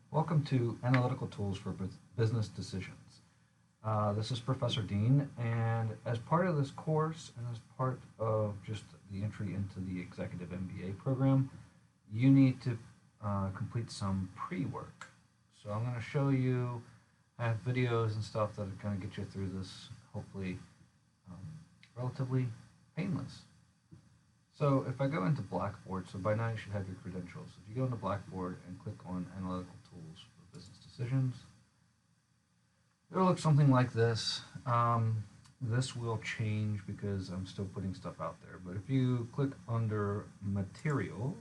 Welcome to Analytical Tools for Business Decisions. This is Professor Dean, and as part of this course and as part of just the entry into the Executive MBA program, you need to complete some pre-work. So I'm going to show you, I have videos and stuff that are going to get you through this, hopefully um, relatively painless. So if I go into Blackboard, so by now you should have your credentials. If you go into Blackboard and click on Analytical Tools for Business Decisions, it'll look something like this. This will change because I'm still putting stuff out there. But if you click under Materials,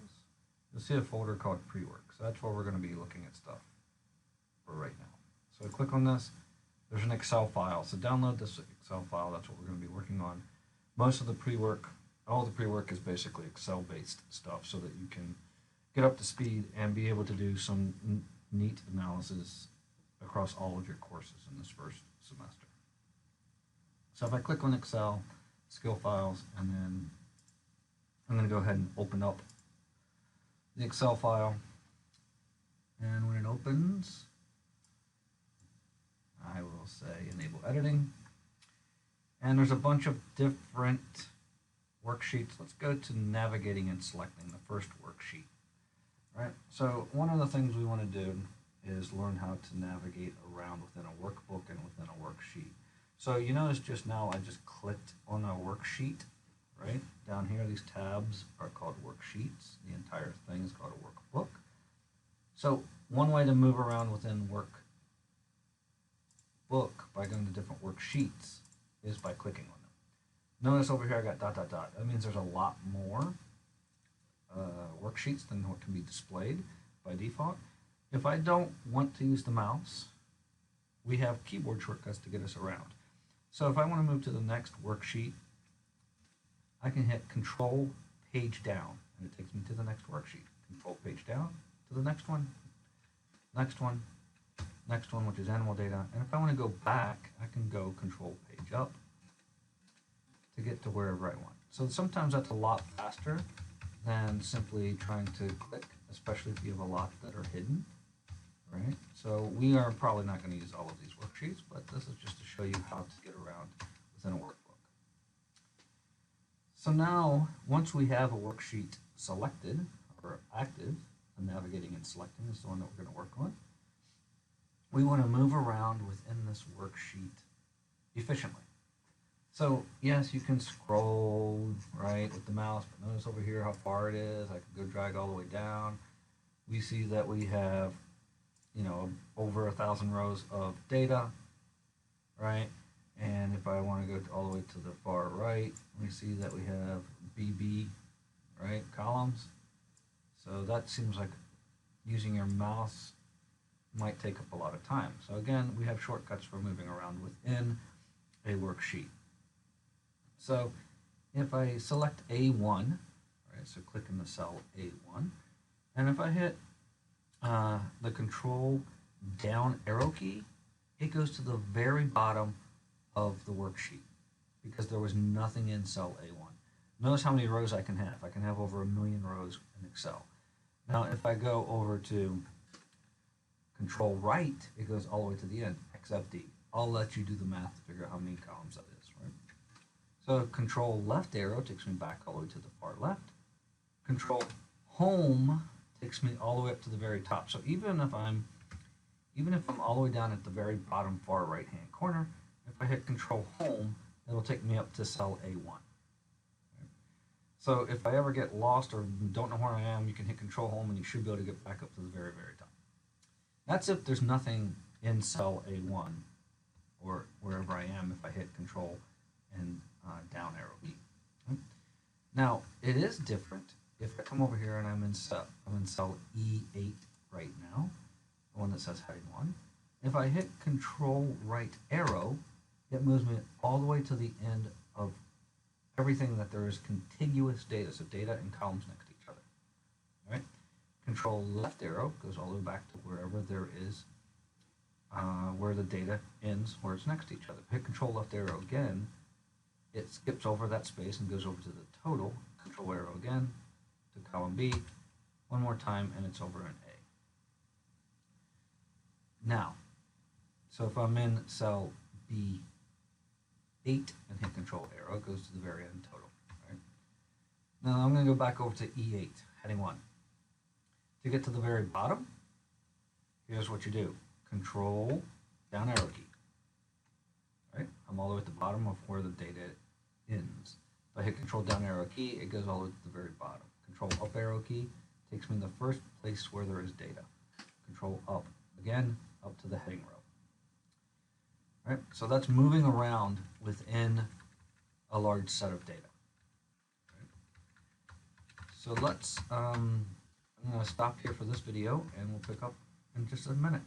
you'll see a folder called Pre-Work. So that's where we're going to be looking at stuff for right now. So I click on this. There's an Excel file. So download this Excel file. That's what we're going to be working on. Most of the pre-work, all the pre-work is basically Excel-based stuff so that you can get up to speed and be able to do some neat analysis across all of your courses in this first semester. So if I click on Excel, skill files, and then I'm going to go ahead and open up the Excel file. And when it opens, I will say enable editing. And there's a bunch of different worksheets. Let's go to navigating and selecting the first worksheet. Right. So one of the things we want to do is learn how to navigate around within a workbook and within a worksheet. So you notice just now I just clicked on a worksheet, right? Down here, these tabs are called worksheets. The entire thing is called a workbook. So one way to move around within workbook by going to different worksheets is by clicking on them. Notice over here I got ... That means there's a lot more worksheets than what can be displayed by default. If I don't want to use the mouse, we have keyboard shortcuts to get us around. So if I want to move to the next worksheet, I can hit Control Page Down, and it takes me to the next worksheet. Control Page Down to the next one, next one, next one, which is animal data. And if I want to go back, I can go Control Page Up to get to wherever I want. So sometimes that's a lot faster than simply trying to click, especially if you have a lot that are hidden, right? So we are probably not going to use all of these worksheets, but this is just to show you how to get around within a workbook. So now, once we have a worksheet selected or active, the navigating and selecting is the one that we're going to work on, we want to move around within this worksheet efficiently. So yes, you can scroll, right, with the mouse, but notice over here how far it is. I can go drag all the way down. We see that we have, over 1,000 rows of data, right? And if I want to go all the way to the far right, we see that we have BB, right, columns. So that seems like using your mouse might take up a lot of time. So again, we have shortcuts for moving around within a worksheet. So if I select A1, right, so click in the cell A1, and if I hit the Control down arrow key, it goes to the very bottom of the worksheet because there was nothing in cell A1. Notice how many rows I can have. I can have over 1 million rows in Excel. Now if I go over to Control right, it goes all the way to the end, XFD. I'll let you do the math to figure out how many columns that is, right? So Control left arrow takes me back all the way to the far left. Control home takes me all the way up to the very top. So even if I'm all the way down at the very bottom far right hand corner, if I hit Control home, it'll take me up to cell A1. Okay. So if I ever get lost or don't know where I am, you can hit Control home and you should be able to get back up to the very, very top. That's if there's nothing in cell A1 or wherever I am if I hit Control and down arrow key. Okay. Now it is different if I come over here and I'm in cell E8 right now, the one that says heading 1. If I hit Control right arrow, it moves me all the way to the end of everything that there is contiguous data, so data and columns next to each other. All right. Control left arrow goes all the way back to wherever there is where the data ends, where it's next to each other. Hit Control left arrow again, it skips over that space and goes over to the total. Control arrow again to column B, one more time, and it's over in A. Now, so if I'm in cell B8 and hit Control arrow, it goes to the very end total. Right? Now I'm going to go back over to E8, heading 1. To get to the very bottom, here's what you do. Control down arrow key. Right? I'm all the way at the bottom of where the data ends. If I hit Control down arrow key, it goes all the way to the very bottom. Control up arrow key takes me to the first place where there is data. Control up again, up to the heading row. Right? So that's moving around within a large set of data. Right? So let's, I'm going to stop here for this video and we'll pick up in just a minute.